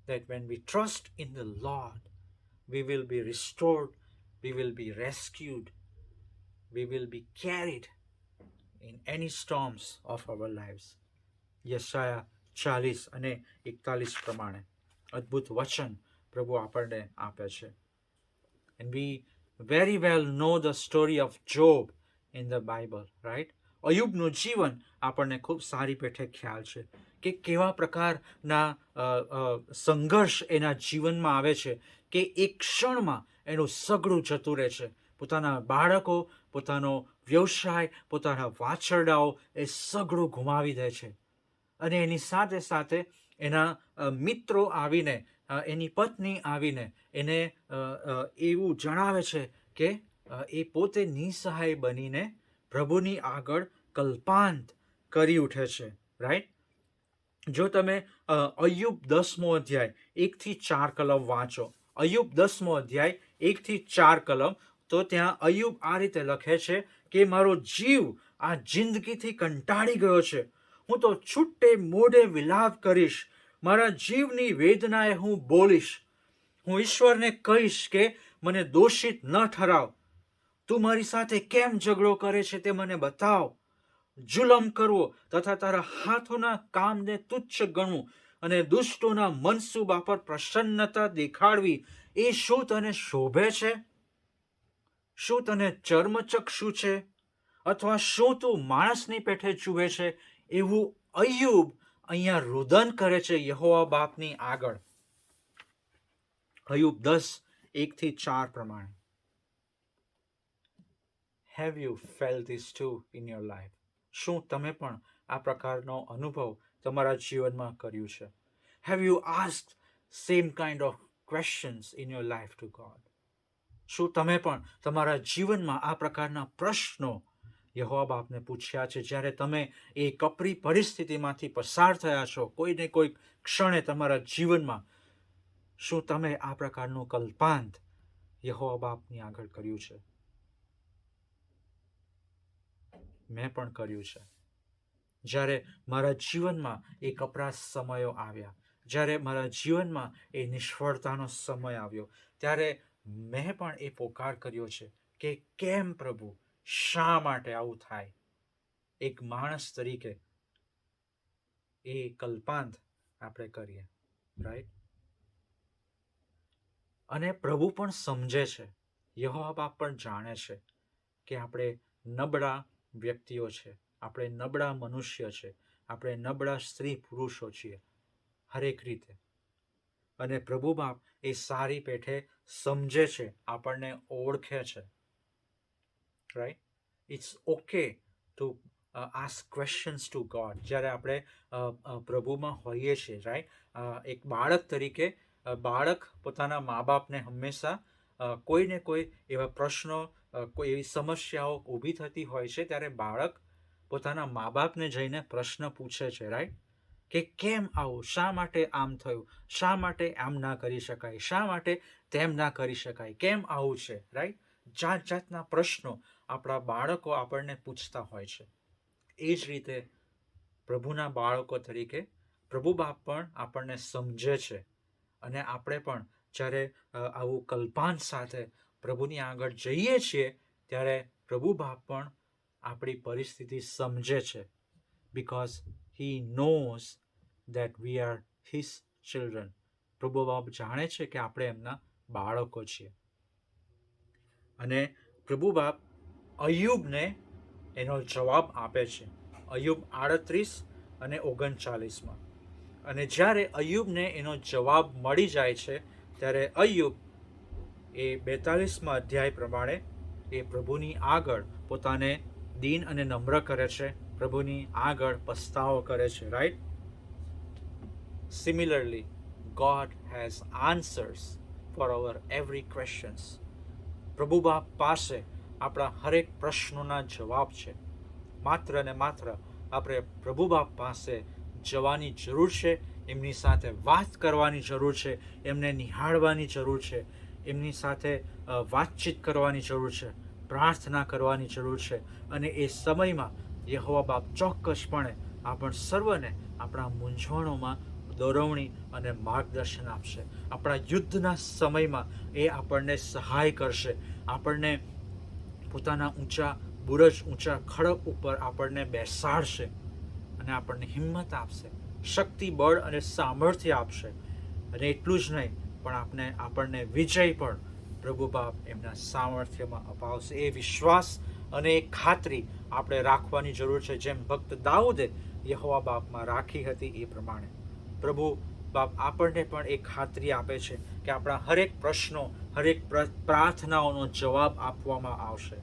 that when we trust in the Lord, we will be restored, we will be rescued, we will be carried in any storms of our lives. યશાયા 40:41 પ્રમાણે અદ્ભુત વચન પ્રભુ આપણને આપે છે. And we very well know the story of Job in the Bible, right? અયુબનું જીવન આપણને ખૂબ સારી પેઠે ખ્યાલ છે કે કેવા પ્રકારના સંઘર્ષ એના જીવનમાં આવે છે, કે એક ક્ષણમાં એનું સગળું જતું રહે છે. પોતાના બાળકો, પોતાનો વ્યવસાય, પોતાના વાછરડાઓ, એ સગળું ગુમાવી દે છે. અને એની સાથે સાથે એના મિત્રો આવીને, એની પત્ની આવીને એને એવું જણાવે છે કે એ પોતે નિસહાય બનીને પ્રભુની આગળ કલ્પાંત કરી ઉઠે છે. રાઈટ? જો તમે અય્યુબ 10મો અધ્યાય 1-4 કલમ વાંચો, અય્યુબ 10મો અધ્યાય 1-4 કલમ, તો ત્યાં અય્યુબ આ રીતે લખે છે કે મારો જીવ આ જિંદગીથી કંટાળી ગયો છે. હું તો છૂટે મોઢે વિલાપ કરીશ. મારા જીવની વેદનાએ હું બોલીશ. હું ઈશ્વરને કહીશ કે મને દોષિત ન ઠરાવ. તું મારી સાથે કેમ ઝઘડો કરે છે તે મને બતાવ. જુલમ કરવો તથા તારા હાથોના કામને તુચ્છ ગણવું અને દુષ્ટોના મનસૂબા પર પ્રસન્નતા દેખાડવી, એ શું તને શોભે છે? શું તને ચર્મચક્ષુ છે? અથવા શું તું માણસની પેઠે જુએ છે? એવું અય્યુબ અહીંયા રુદન કરે છે યહોવા બાપની આગળ. અય્યુબ 10:1-4 પ્રમાણે. Have you felt this too in your life? શું તમે પણ આ પ્રકારનો અનુભવ તમારા જીવનમાં કર્યું છે? Have you asked same kind of questions in your life to God? શું તમે પણ તમારા જીવનમાં આ પ્રકારના પ્રશ્નો યહોવા બાપને પૂછ્યા છે? જ્યારે તમે એ કપરી પરિસ્થિતિમાંથી પસાર થયા છો, કોઈને કોઈ ક્ષણે તમારા જીવનમાં, શું તમે આ પ્રકારનું કલ્પાંત યહોવા બાપની આગળ કર્યું છે? મેં પણ કર્યું છે. જ્યારે મારા જીવનમાં એ કપરા સમયો આવ્યા, જ્યારે મારા જીવનમાં એ નિષ્ફળતાનો સમય આવ્યો, ત્યારે મેં પણ એ પોકાર કર્યો છે કે કેમ પ્રભુ, શા માટે આવું થાય? એક માણસ તરીકે એ કલ્પાંત આપણે કરીએ. રાઈટ? અને પ્રભુ પણ સમજે છે, યહોવા બાપ પણ જાણે છે કે આપણે નબળા વ્યક્તિઓ છે, આપણે નબળા મનુષ્ય છે, આપણે નબળા સ્ત્રી પુરુષો છીએ હરેક રીતે. અને પ્રભુ બાપ એ સારી પેઠે સમજે છે, આપણને ઓળખે છે. Right? It's okay to ask questions to God જ્યારે આપણે પ્રભુમાં હોઈએ છીએ. રાઈટ? એક બાળક તરીકે બાળક પોતાના મા બાપને હંમેશા કોઈને કોઈ એવા પ્રશ્નો, કોઈ એવી સમસ્યાઓ ઊભી થતી હોય છે ત્યારે બાળક પોતાના મા બાપને જઈને પ્રશ્ન પૂછે છે. રાઈટ? કે કેમ આવું? શા માટે આમ થયું? શા માટે આમ ના કરી શકાય? શા માટે તેમ ના કરી શકાય? કેમ આવું છે? રાઈટ? જાત જાતના પ્રશ્નો આપણા બાળકો આપણને પૂછતા હોય છે. એ જ રીતે પ્રભુના બાળકો તરીકે પ્રભુ બાપ પણ આપણને સમજે છે. અને આપણે પણ જ્યારે આવું કલ્પાંત સાથે પ્રભુની આગળ જઈએ છીએ ત્યારે પ્રભુ બાપ પણ આપણી પરિસ્થિતિ સમજે છે. Because he knows that we are his children. પ્રભુ બાપ જાણે છે કે આપણે એમના બાળકો છીએ. અને પ્રભુ બાપ અય્યુબને એનો જવાબ આપે છે અય્યુબ 38-39માં. અને જ્યારે અય્યુબને એનો જવાબ મળી જાય છે ત્યારે અય્યુબ એ 42મા અધ્યાય પ્રમાણે એ પ્રભુની આગળ પોતાને દીન અને નમ્ર કરે છે, પ્રભુની આગળ પસ્તાવો કરે છે. Right? Similarly, God has answers for our every questions. પ્રભુ બાપ પાસે આપણા હરેક પ્રશ્નોના જવાબ છે. માત્ર ને માત્ર આપણે પ્રભુ બાપ પાસે જવાની જરૂર છે, એમની સાથે વાત કરવાની જરૂર છે, એમને નિહાળવાની જરૂર છે, એમની સાથે વાતચીત કરવાની જરૂર છે, પ્રાર્થના કરવાની જરૂર છે. અને એ સમયમાં યહોવા બાપ ચોક્કસપણે આપણ સર્વને આપણા મૂંઝવણોમાં દોરવણી અને માર્ગદર્શન આપશે. આપણા યુદ્ધના સમયમાં એ આપણને સહાય કરશે, આપણને પોતાના ઊંચા બુરજ, ઊંચા ખડક ઉપર આપણને બેસાડશે અને આપણને હિંમત આપશે, શક્તિ, બળ અને સામર્થ્ય આપશે. અને એટલું જ નહીં, પણ આપણને વિજય પણ પ્રભુ બાપ એમના સામર્થ્યમાં અપાવશે. એ વિશ્વાસ અને એ ખાતરી આપણે રાખવાની જરૂર છે, જેમ ભક્ત દાઉદે યહોવા બાપમાં રાખી હતી એ પ્રમાણે પ્રભુ બાપ આપણને પણ એ ખાતરી આપે છે કે આપણા હરેક પ્રશ્નો, હરેક પ્રાર્થનાઓનો જવાબ આપવામાં આવશે.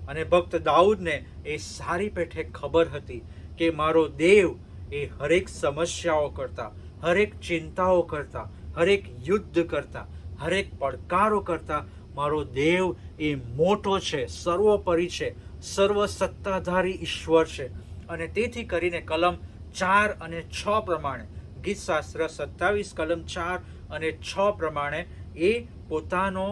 અને ભક્ત દાઉદને એ સારી પેઠે ખબર હતી કે મારો દેવ એ હરેક સમસ્યાઓ કરતાં, હરેક ચિંતાઓ કરતાં, હરેક યુદ્ધ કરતાં, હરેક પડકારો કરતાં મારો દેવ એ મોટો છે, સર્વોપરી છે, સર્વ સત્તાધારી ઈશ્વર છે. અને તેથી કરીને કલમ 4 અને 6 પ્રમાણે, ગીતશાસ્ત્ર 27 કલમ 4 અને 6 પ્રમાણે એ પોતાનો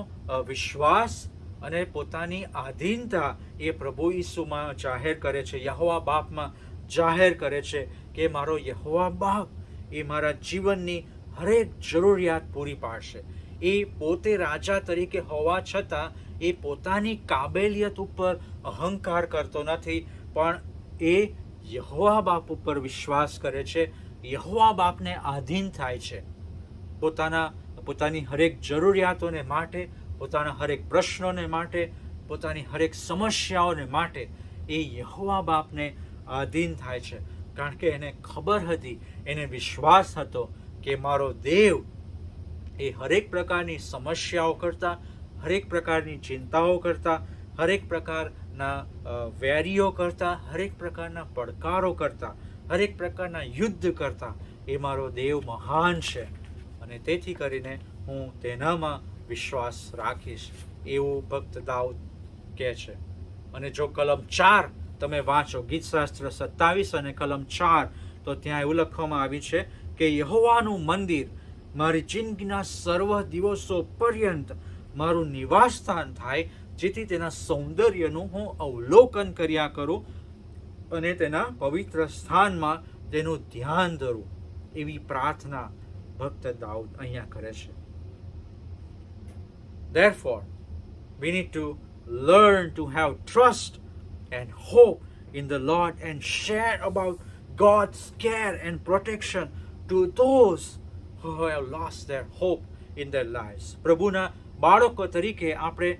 વિશ્વાસ અને પોતાની આધીનતા એ પ્રભુ ઈસુમાં જાહેર કરે છે, યહોવા બાપમાં જાહેર કરે છે કે મારો યહોવા બાપ એ મારા જીવનની હરેક જરૂરિયાત પૂરી પાડશે. એ પોતે રાજા તરીકે હોવા છતાં એ પોતાની કાબેલિયત ઉપર અહંકાર કરતો નથી, પણ એ યહોવા બાપ ઉપર વિશ્વાસ કરે છે, યહોવા બાપને આધીન થાય છે. પોતાની હરેક જરૂરિયાતોને માટે, પોતાના હરેક પ્રશ્નોને માટે, પોતાની હરેક સમસ્યાઓને માટે એ યહોવા બાપને આધીન થાય છે. કારણ કે એને ખબર હતી, એને વિશ્વાસ હતો કે મારો દેવ એ હરેક પ્રકારની સમસ્યાઓ કરતાં, હરેક પ્રકારની ચિંતાઓ કરતાં, હરેક પ્રકારના વેરીઓ કરતાં, હરેક પ્રકારના પડકારો કરતાં, હરેક પ્રકારના યુદ્ધ કરતાં એ મારો દેવ મહાન છે. અને તેથી કરીને હું તેનામાં વિશ્વાસ રાખીશ, એવું ભક્ત દાઉદ કહે છે. અને જો કલમ 4 તમે વાંચો, ગીતશાસ્ત્ર 27 અને કલમ 4, તો ત્યાં એવું લખવામાં આવ્યું છે કે યહોવાનું મંદિર મારી જિંદગીના સર્વ દિવસો પર્યંત મારું નિવાસ સ્થાન થાય, જેથી તેના સૌંદર્યનું હું અવલોકન કર્યા કરું અને તેના પવિત્ર સ્થાનમાં તેનું ધ્યાન ધરું. એવી પ્રાર્થના ભક્ત દાઉદ અહીંયા કરે છે. Therefore, we need to learn to have trust and hope in the Lord and share about God's care and protection to those who have lost their hope in their lives. પ્રભુના બાળકો તરીકે આપણે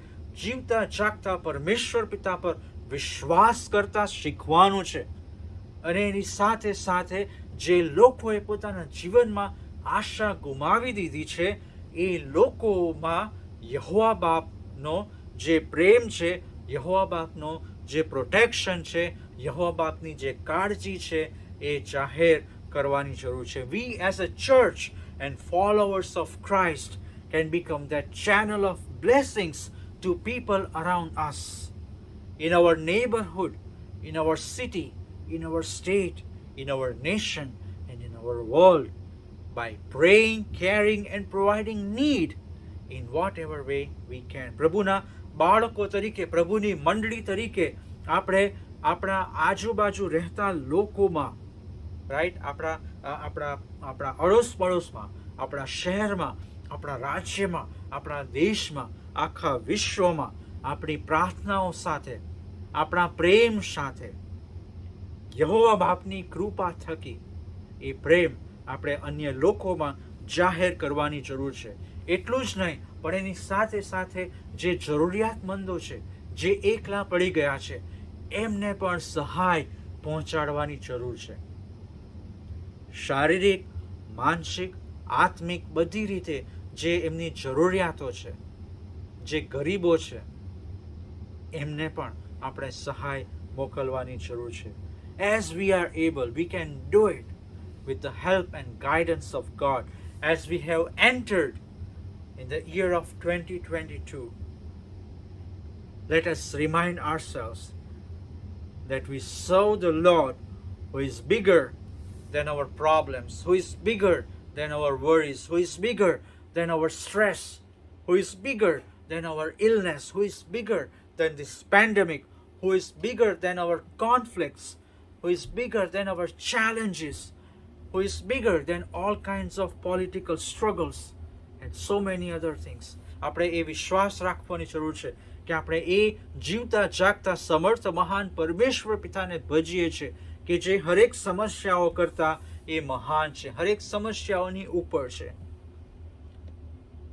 જીવતા જાગતા પરમેશ્વર પિતા પર વિશ્વાસ કરતા શીખવાનું છે. અને એની સાથે સાથે જે લોકોએ પોતાના જીવનમાં આશા ગુમાવી દીધી છે, એ લોકોમાં યહોવા બાપનો જે પ્રેમ છે, યહોવા બાપનો જે પ્રોટેક્શન છે, યહોવા બાપની જે કાળજી છે, એ જાહેર કરવાની જરૂર છે. We as a church and followers of Christ can become that channel of blessings to people around us, in our neighborhood, in our city, in our state, in our nation, and in our world, by praying, caring, and providing need in whatever way we can. પ્રભુના બાળકો તરીકે, પ્રભુની મંડળી તરીકે આપણે આપણા આજુબાજુ રહેતા લોકોમાં, રાઈટ, આપણા અડોસ પડોશમાં, આપણા શહેરમાં, આપણા રાજ્યમાં, આપણા દેશમાં, આખા વિશ્વમાં આપણી પ્રાર્થનાઓ સાથે, આપણા પ્રેમ સાથે, યહોવા બાપની કૃપા થકી એ પ્રેમ આપણે અન્ય લોકોમાં જાહેર કરવાની જરૂર છે. એટલું જ નહીં, પણ એની સાથે સાથે જે જરૂરિયાતમંદો છે, જે એકલા પડી ગયા છે, એમને પણ સહાય પહોંચાડવાની જરૂર છે. શારીરિક, માનસિક, આત્મિક બધી રીતે જે એમની જરૂરિયાતો છે, જે ગરીબો છે, એમને પણ આપણે સહાય મોકલવાની જરૂર છે. As we are able, we can do it with the help and guidance of God, as we have entered in the year of 2022. Let us remind ourselves that we serve the Lord who is bigger than our problems, who is bigger than our worries, who is bigger than our stress, who is bigger than our illness, who is bigger than this pandemic, who is bigger than our conflicts, who is bigger than our challenges, who is bigger than all kinds of political struggles and so many other things. આપણે એ વિશ્વાસ રાખવાની જરૂર છે કે આપણે એ જીવતા જાગતા સમર્થ મહાન પરમેશ્વર પિતાને ભજીએ છીએ કે જે હરેક સમસ્યાઓ કરતાં એ મહાન છે, હરેક સમસ્યાઓની ઉપર છે.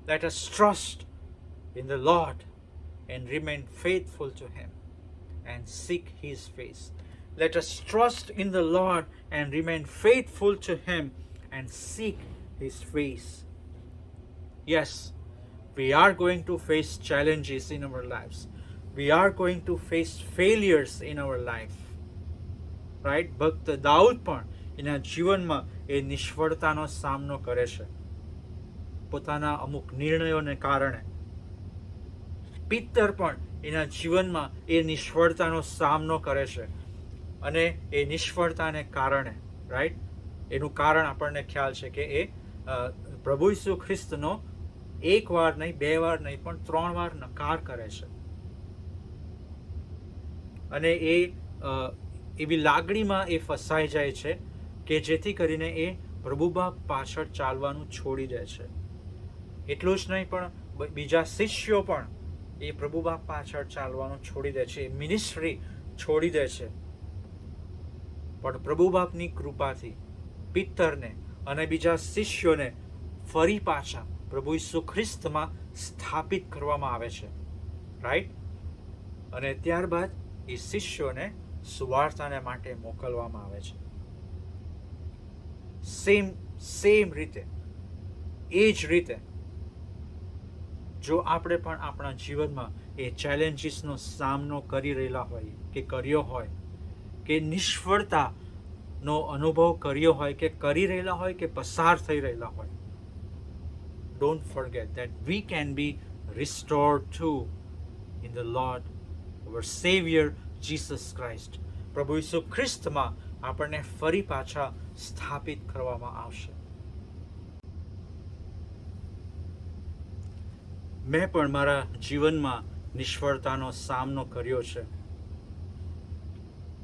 Let us trust in the Lord and remain faithful to Him and seek His face. Let us trust in the Lord and remain faithful to Him and seek His face. Yes, we are going to face challenges in our lives. We are going to face failures in our life. Right? ભક્ત દાઉદ પણ એના જીવનમાં એ નિષ્ફળતાનો સામનો કરે છે, પોતાના અમુક નિર્ણયોને કારણે. પિત્તર પણ એના જીવનમાં એ નિષ્ફળતાનો સામનો કરે છે, અને એ નિષ્ફળતાને કારણે, રાઈટ, એનું કારણ આપણને ખ્યાલ છે કે એ પ્રભુ ઈસુ ખ્રિસ્તનો એક વાર નહીં, બે વાર નહીં, પણ 3 વાર નકાર કરે છે. અને એ એવી લાગણીમાં એ ફસાઈ જાય છે કે જેથી કરીને એ પ્રભુબાપ પાછળ ચાલવાનું છોડી દે છે. એટલું જ નહીં, પણ બીજા શિષ્યો પણ એ પ્રભુબાપ પાછળ ચાલવાનું છોડી દે છે, મિનિસ્ટ્રી છોડી દે છે. પણ પ્રભુબાપની કૃપાથી પિત્તરને અને બીજા શિષ્યોને ફરી પાછા પ્રભુ ઈસુ ખ્રિસ્તમાં સ્થાપિત કરવામાં આવે છે, રાઈટ. અને ત્યારબાદ એ શિષ્યોને સુવાર્તાને માટે મોકલવામાં આવે છે. સેમ રીતે, એ જ રીતે જો આપણે પણ આપણા જીવનમાં એ ચેલેન્જીસનો સામનો કરી રહેલા હોય કે કર્યો હોય, કે નિષ્ફળતાનો અનુભવ કર્યો હોય કે કરી રહેલા હોય કે પસાર થઈ રહેલા હોય, don't forget that we can be restored too in the Lord, our Savior Jesus Christ. પ્રભુ ઈસુ ખ્રિસ્તમાં આપણને ફરી પાછા સ્થાપિત કરવામાં આવશે. મેં પણ મારા જીવનમાં નિષ્ફળતાનો સામનો કર્યો છે,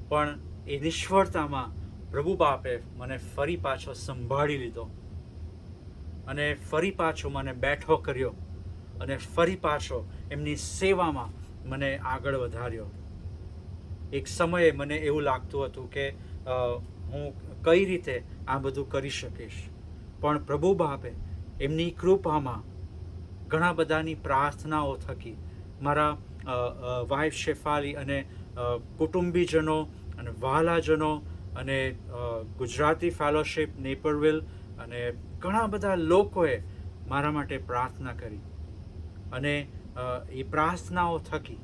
પણ એ નિષ્ફળતામાં પ્રભુ બાપે મને ફરી પાછો સંભાળી લીધો, અને ફરી પાછો મને બેઠો કર્યો, અને ફરી પાછો એમની સેવામાં મને આગળ વધાર્યો. એક સમયે મને એવું લાગતું હતું કે હું કઈ રીતે આ બધું કરી શકીશ, પણ પ્રભુ બાપે એમની કૃપામાં ઘણા બધાની પ્રાર્થનાઓ થકી, મારા વાઇફ શેફાલી અને કુટુંબીજનો અને વહાલાજનો અને ગુજરાતી ફેલોશિપ નેપરવિલ અને ઘણા બધા લોકોએ મારા માટે પ્રાર્થના કરી, અને એ પ્રાર્થનાઓ થકી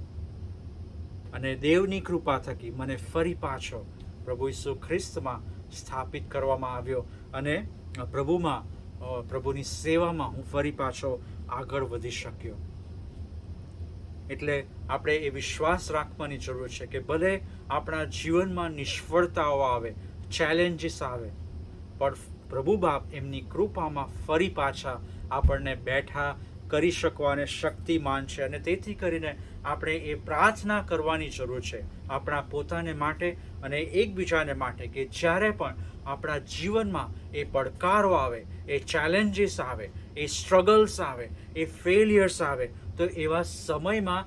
અને દેવની કૃપા થકી મને ફરી પાછો પ્રભુ ઈસુ ખ્રિસ્તમાં સ્થાપિત કરવામાં આવ્યો, અને પ્રભુની સેવામાં હું ફરી પાછો આગળ વધી શક્યો. એટલે આપણે એ વિશ્વાસ રાખવાની જરૂર છે કે ભલે આપણા જીવનમાં નિષ્ફળતાઓ આવે, ચેલેન્જીસ આવે, પણ પ્રભુ બાપ એમની કૃપામાં ફરી પાછા આપણને બેઠા કરી શકવાને શક્તિમાન છે. અને તેથી કરીને આપણે એ પ્રાર્થના કરવાની જરૂર છે આપણા પોતાને માટે અને એકબીજાને માટે, કે જ્યારે પણ આપણા જીવનમાં એ પડકારો આવે, એ ચેલેન્જીસ આવે, એ સ્ટ્રગલ્સ આવે, એ ફેલિયર્સ આવે, તો એવા સમયમાં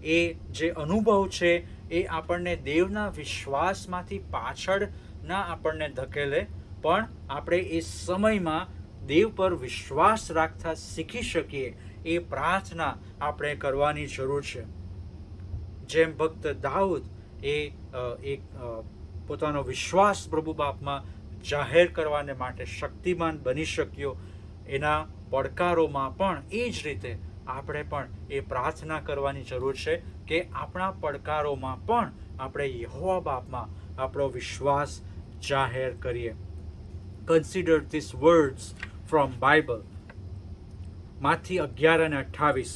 એ જે અનુભવ છે એ આપણને દેવના વિશ્વાસમાંથી પાછળ ના આપણને ધકેલે, પણ આપણે એ સમયમાં દેવ પર વિશ્વાસ રાખતા શીખી શકીએ એ પ્રાર્થના આપણે કરવાની જરૂર છે. જેમ ભક્ત દાઉદ એ પોતાનો વિશ્વાસ પ્રભુ બાપમાં જાહેર કરવાને માટે શક્તિમાન બની શક્યો, એના પડકારોમાં પણ એ જ રીતે આપણે પણ એ પ્રાર્થના કરવાની જરૂર છે કે આપણા પડકારોમાં પણ આપણે યહોવા બાપમાં આપણો વિશ્વાસ જાહેર કરીએ. Consider this words from Bible. માથી 11 અને 28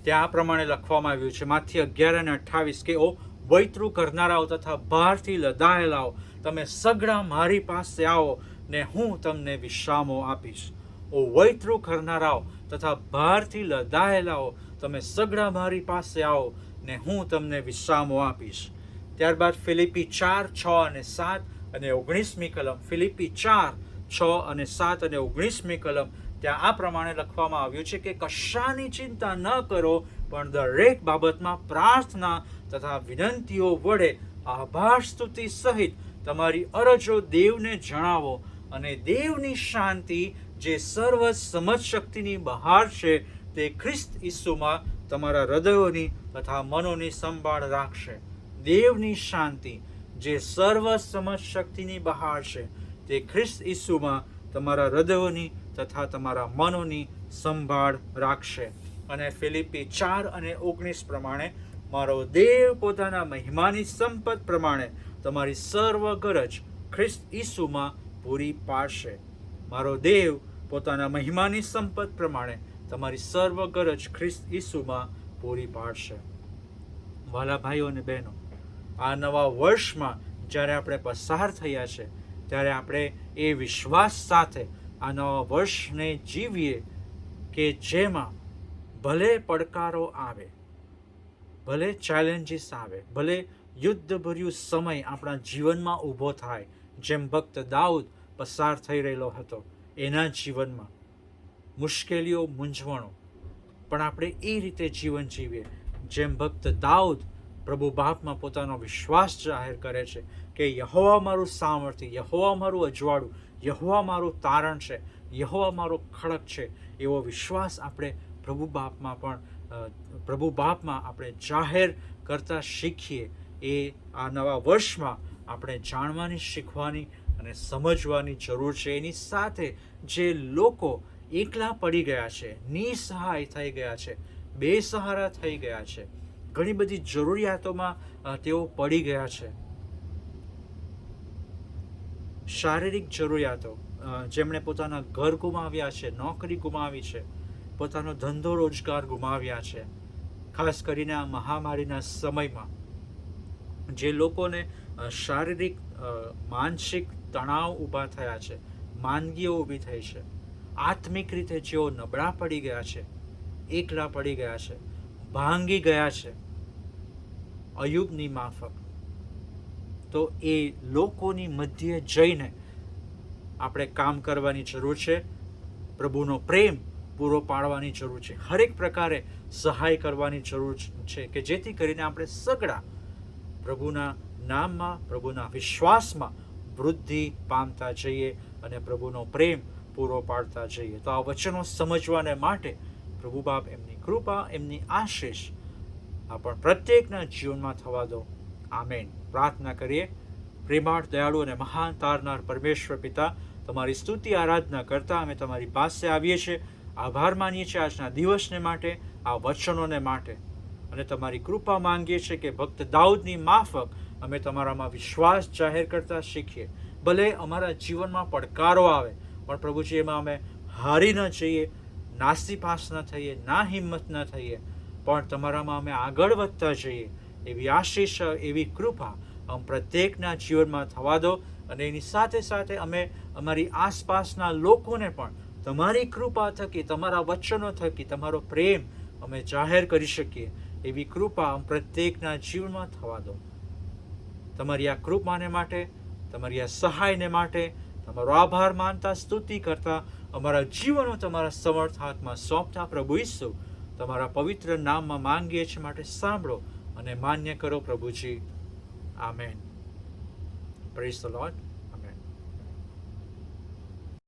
ત્યાં આ પ્રમાણે લખવામાં આવ્યું છે. માથી 11 અને 28 કે ઓ વૈતરું કરનારાઓ તથા બહારથી લદાયેલાઓ, તમે સગડા મારી પાસે આવો ને હું તમને વિશ્રામો આપીશ. ઓ વૈતરું કરનારાઓ તથા બહારથી લદાયેલાઓ, તમે સગડા મારી પાસે આવો ને હું તમને વિશ્રામો આપીશ. ત્યારબાદ ફિલિપી 4, 6 અને 7 અને 19મી કલમ. ફિલિપી 4, 6 અને 7 અને 19મી કલમ. ત્યાં આ પ્રમાણે લખવામાં આવ્યું છે કે કશાની ચિંતા ન કરો, પણ દરેક બાબતમાં પ્રાર્થના તથા વિનંતીઓ વડે આભાર સ્તુતિ સહિત તમારી અરજો દેવને જણાવો, અને દેવની શાંતિ જે સર્વ સમજ શક્તિની બહાર છે તે ખ્રિસ્ત ઈસુમાં તમારા હૃદયોની તથા મનોની સંભાળ રાખશે. દેવની શાંતિ જે સર્વ સમજ શક્તિની બહાર છે તે ખ્રિસ્ત ઈસુમાં તમારા હૃદયોની તથા તમારા મનોની સંભાળ રાખશે. અને ફિલિપી 4 અને 19 પ્રમાણે મારો દેવ પોતાના મહિમાની સંપત પ્રમાણે તમારી સર્વ ગરજ ખ્રિસ્ત ઈસુમાં પૂરી પાડશે. મારો દેવ પોતાના મહિમાની સંપત પ્રમાણે તમારી સર્વ ગરજ ખ્રિસ્ત ઈસુમાં પૂરી પાડશે. વાલા ભાઈઓ અને બહેનો, આ નવા વર્ષમાં જ્યારે આપણે પસાર થયા છે ત્યારે આપણે એ વિશ્વાસ સાથે આ નવા વર્ષને જીવીએ કે જેમાં ભલે પડકારો આવે, ભલે ચેલેન્જીસ આવે, ભલે યુદ્ધભર્યું સમય આપણા જીવનમાં ઊભો થાય, જેમ ભક્ત દાઉદ પસાર થઈ રહેલો હતો એના જીવનમાં મુશ્કેલીઓ, મૂંઝવણો, પણ આપણે એ રીતે જીવન જીવીએ જેમ ભક્ત દાઉદ પ્રભુ બાપમાં પોતાનો વિશ્વાસ જાહેર કરે છે કે યહોવા મારું સામર્થ્ય, યહોવા મારું અજવાળું, યહોવા મારું તારણ છે, યહોવા મારો ખડક છે. એવો વિશ્વાસ આપણે પ્રભુ બાપમાં આપણે જાહેર કરતા શીખીએ. એ આ નવા વર્ષમાં આપણે જાણવાની, શીખવાની અને સમજવાની જરૂર છે. એની સાથે જે લોકો એકલા પડી ગયા છે, નિસહાય થઈ ગયા છે, બેસહારા થઈ ગયા છે, ઘણી બધી જરૂરિયાતોમાં તેઓ પડી ગયા છે, શારીરિક જરૂરિયાતો, જેમણે પોતાના ઘર ગુમાવ્યા છે, નોકરી ગુમાવી છે, પોતાનો ધંધો રોજગાર ગુમાવ્યા છે. ખાસ કરીને આ મહામારીના સમયમાં જે લોકોને શારીરિક, માનસિક તણાવ ઊભા થયા છે, માંદગીઓ ઊભી થઈ છે, આત્મિક રીતે જેઓ નબળા પડી ગયા છે, એકલા પડી ગયા છે, ભાંગી ગયા છે અયુબની માફક, તો એ લોકોની મધ્યે જઈને આપણે કામ કરવાની જરૂર છે. પ્રભુનો પ્રેમ પૂરો પાડવાની જરૂર છે. હરેક પ્રકારે સહાય કરવાની જરૂર છે કે જેથી કરીને આપણે સગડા પ્રભુના નામમાં, પ્રભુના વિશ્વાસમાં વૃદ્ધિ પામતા જઈએ અને પ્રભુનો પ્રેમ પૂરો પાડતા જઈએ. તો આ વચનો સમજવાને માટે પ્રભુ બાપ એમની કૃપા, એમની આશીષ આપણ પ્રત્યેકના જીવનમાં થવા દો. આમેન. પ્રાર્થના કરીએ. પ્રેમાળ, દયાળુ અને મહાન તારનાર પરમેશ્વર પિતા, તમારી સ્તુતિ આરાધના કરતા અમે તમારી પાસે આવીએ છીએ. આભાર માનીએ છીએ આજના દિવસને માટે, આ વચનોને માટે, અને તમારી કૃપા માંગીએ છીએ કે ભક્ત દાઉદની માફક અમે તમારામાં વિશ્વાસ જાહેર કરતા શીખીએ. ભલે અમારા જીવનમાં પડકારો આવે પણ પ્રભુજી એમાં અમે હારી ન જઈએ, નાસીપાસ ન થઈએ, ના હિંમત ન થઈએ, પણ તમારામાં અમે આગળ વધતા જઈએ. એવી આશીષ, એવી કૃપા પ્રત્યેકના જીવનમાં થવા દો. અને એની સાથે સાથે અમે અમારી આસપાસના લોકોને પણ તમારી કૃપા થકી, તમારા વચનો થકી તમારો પ્રેમ અમે જાહેર કરી શકીએ. એવી કૃપા પ્રત્યેકના જીવનમાં થવા દો. તમારી આ કૃપાને માટે, તમારી આ સહાયને માટે તમારો આભાર માનતા, સ્તુતિ કરતા, અમારા જીવનો તમારા સમર્થ હાથમાં સોંપતા પ્રભુ ઈસુ તમારા પવિત્ર નામમાં માંગીએ છીએ. માટે સાંભળો અને માન્ય કરો પ્રભુજી. આમેન. Praise the lord.